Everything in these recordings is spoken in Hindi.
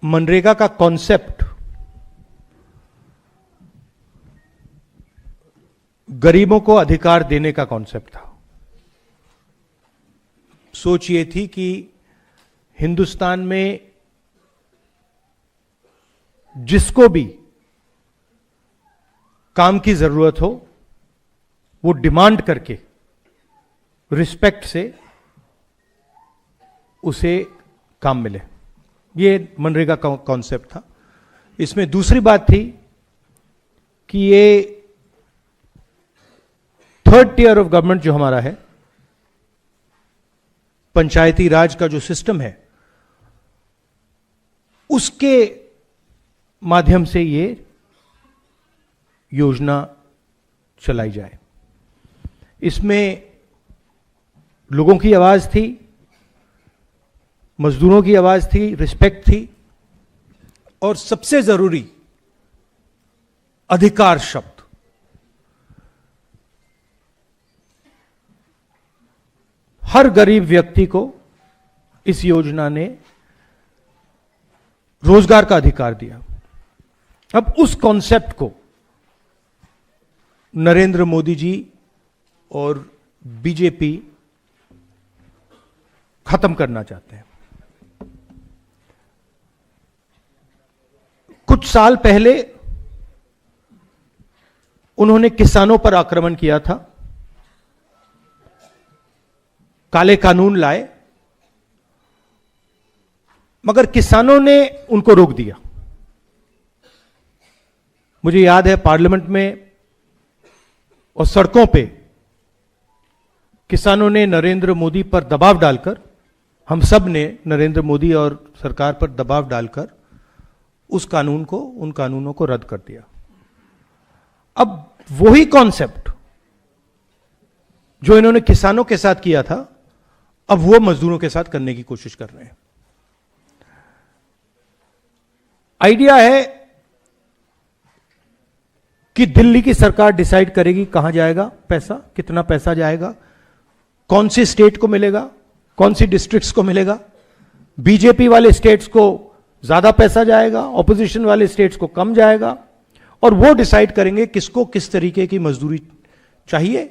मनरेगा का कॉन्सेप्ट गरीबों को अधिकार देने का कॉन्सेप्ट था। सोच ये थी कि हिंदुस्तान में जिसको भी काम की जरूरत हो वो डिमांड करके रिस्पेक्ट से उसे काम मिले। ये मनरेगा का कॉन्सेप्ट था। इसमें दूसरी बात थी कि ये थर्ड टियर ऑफ गवर्नमेंट जो हमारा है, पंचायती राज का जो सिस्टम है, उसके माध्यम से ये योजना चलाई जाए। इसमें लोगों की आवाज थी, मजदूरों की आवाज थी, रिस्पेक्ट थी, और सबसे जरूरी अधिकार शब्द। हर गरीब व्यक्ति को इस योजना ने रोजगार का अधिकार दिया। अब उस कॉन्सेप्ट को नरेंद्र मोदी जी और बीजेपी खत्म करना चाहते हैं। कुछ साल पहले उन्होंने किसानों पर आक्रमण किया था, काले कानून लाए, मगर किसानों ने उनको रोक दिया। मुझे याद है पार्लियामेंट में और सड़कों पे किसानों ने नरेंद्र मोदी पर दबाव डालकर, हम सब ने नरेंद्र मोदी और सरकार पर दबाव डालकर उस कानून को, उन कानूनों को रद्द कर दिया। अब वही कॉन्सेप्ट जो इन्होंने किसानों के साथ किया था, अब वो मजदूरों के साथ करने की कोशिश कर रहे हैं। आइडिया है कि दिल्ली की सरकार डिसाइड करेगी कहां जाएगा पैसा, कितना पैसा जाएगा, कौन सी स्टेट को मिलेगा, कौन सी डिस्ट्रिक्ट्स को मिलेगा। बीजेपी वाले स्टेट्स को ज्यादा पैसा जाएगा, ऑपोजिशन वाले स्टेट्स को कम जाएगा, और वो डिसाइड करेंगे किसको किस तरीके की मजदूरी चाहिए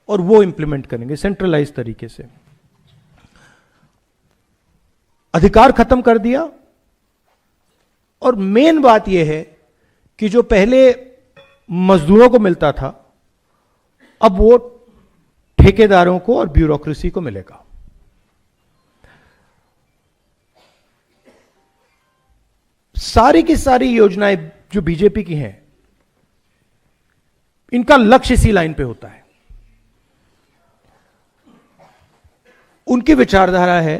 और वो इंप्लीमेंट करेंगे सेंट्रलाइज तरीके से। अधिकार खत्म कर दिया। और मेन बात यह है कि जो पहले मजदूरों को मिलता था, अब वो ठेकेदारों को और ब्यूरोक्रेसी को मिलेगा। सारी की सारी योजनाएं जो बीजेपी की हैं, इनका लक्ष्य इसी लाइन पे होता है। उनकी विचारधारा है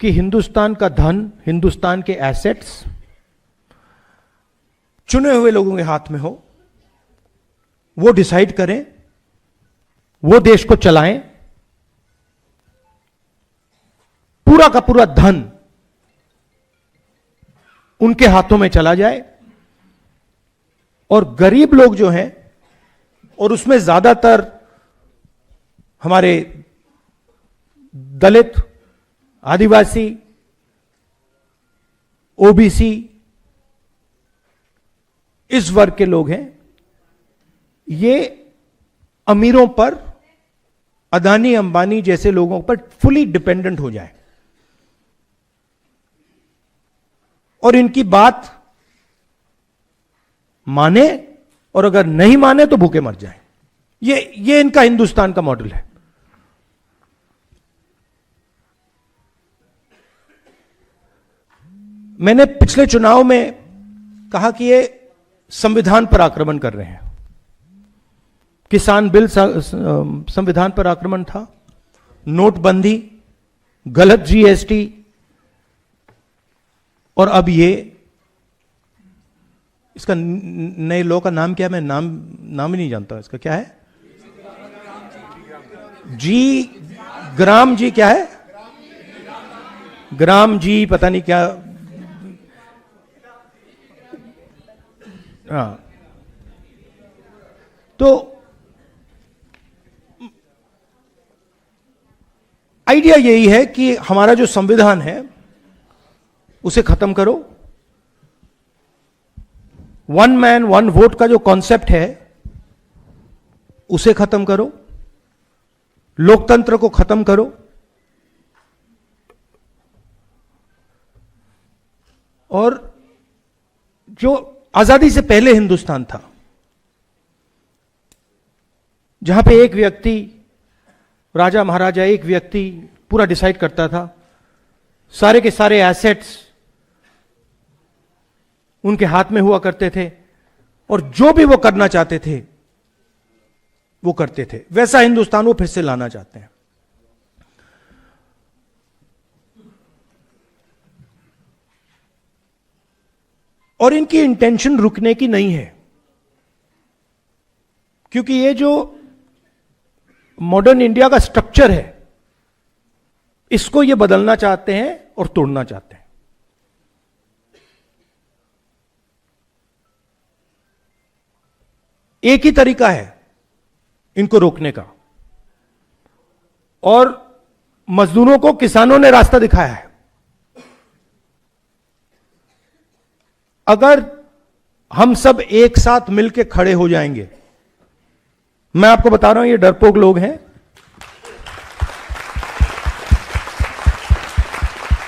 कि हिंदुस्तान का धन, हिंदुस्तान के एसेट्स चुने हुए लोगों के हाथ में हो, वो डिसाइड करें, वो देश को चलाएं, पूरा का पूरा धन उनके हाथों में चला जाए, और गरीब लोग जो हैं, और उसमें ज्यादातर हमारे दलित, आदिवासी, ओबीसी, इस वर्ग के लोग हैं, ये अमीरों पर, अदानी अंबानी जैसे लोगों पर फुली डिपेंडेंट हो जाए और इनकी बात माने, और अगर नहीं माने तो भूखे मर जाए। ये इनका हिंदुस्तान का मॉडल है। मैंने पिछले चुनाव में कहा कि ये संविधान पर आक्रमण कर रहे हैं। किसान बिल संविधान पर आक्रमण था, नोटबंदी, गलत जीएसटी, और अब ये, इसका नए लॉ का नाम क्या है, मैं नाम ही नहीं जानता इसका, क्या है, ग्राम जी क्या है, ग्राम जी पता नहीं क्या, हाँ। तो आइडिया यही है कि हमारा जो संविधान है उसे खत्म करो। वन मैन वन वोट का जो कॉन्सेप्ट है उसे खत्म करो, लोकतंत्र को खत्म करो। और जो आजादी से पहले हिंदुस्तान था, जहां पे एक व्यक्ति, राजा महाराजा, एक व्यक्ति पूरा डिसाइड करता था, सारे के सारे एसेट्स उनके हाथ में हुआ करते थे और जो भी वो करना चाहते थे वो करते थे, वैसा हिंदुस्तान वो फिर से लाना चाहते हैं। और इनकी इंटेंशन रुकने की नहीं है, क्योंकि ये जो मॉडर्न इंडिया का स्ट्रक्चर है इसको ये बदलना चाहते हैं और तोड़ना चाहते हैं। एक ही तरीका है इनको रोकने का, और मजदूरों को किसानों ने रास्ता दिखाया है। अगर हम सब एक साथ मिलकर खड़े हो जाएंगे, मैं आपको बता रहा हूं ये डरपोक लोग हैं,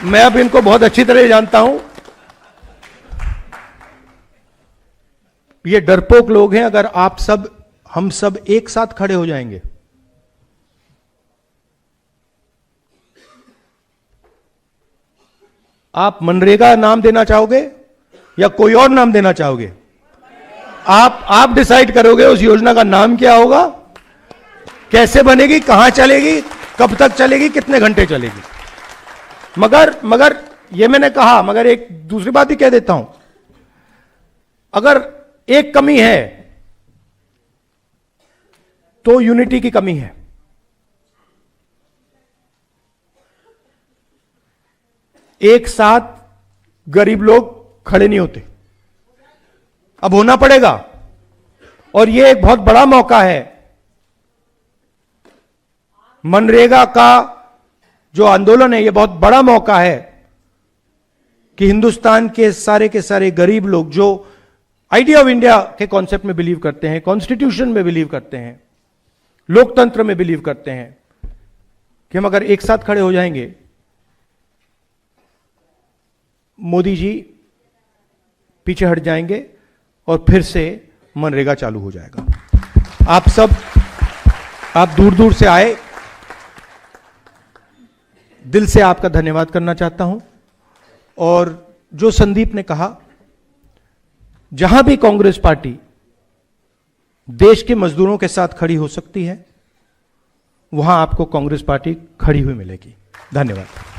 मैं अब इनको बहुत अच्छी तरह जानता हूं, ये डरपोक लोग हैं। अगर आप सब, हम सब एक साथ खड़े हो जाएंगे, आप मनरेगा नाम देना चाहोगे या कोई और नाम देना चाहोगे? आप डिसाइड करोगे उस योजना का नाम क्या होगा, कैसे बनेगी, कहां चलेगी, कब तक चलेगी, कितने घंटे चलेगी। मगर ये मैंने कहा, मगर एक दूसरी बात ही कह देता हूं, अगर एक कमी है तो यूनिटी की कमी है। एक साथ गरीब लोग खड़े नहीं होते, अब होना पड़ेगा। और यह एक बहुत बड़ा मौका है, मनरेगा का जो आंदोलन है, यह बहुत बड़ा मौका है कि हिंदुस्तान के सारे गरीब लोग जो आइडिया ऑफ इंडिया के कॉन्सेप्ट में बिलीव करते हैं, कॉन्स्टिट्यूशन में बिलीव करते हैं, लोकतंत्र में बिलीव करते हैं, कि हम अगर एक साथ खड़े हो जाएंगे, मोदी जी पीछे हट जाएंगे और फिर से मनरेगा चालू हो जाएगा। आप सब, आप दूर दूर से आए, दिल से आपका धन्यवाद करना चाहता हूं। और जो संदीप ने कहा, जहां भी कांग्रेस पार्टी देश के मजदूरों के साथ खड़ी हो सकती है, वहां आपको कांग्रेस पार्टी खड़ी हुई मिलेगी। धन्यवाद।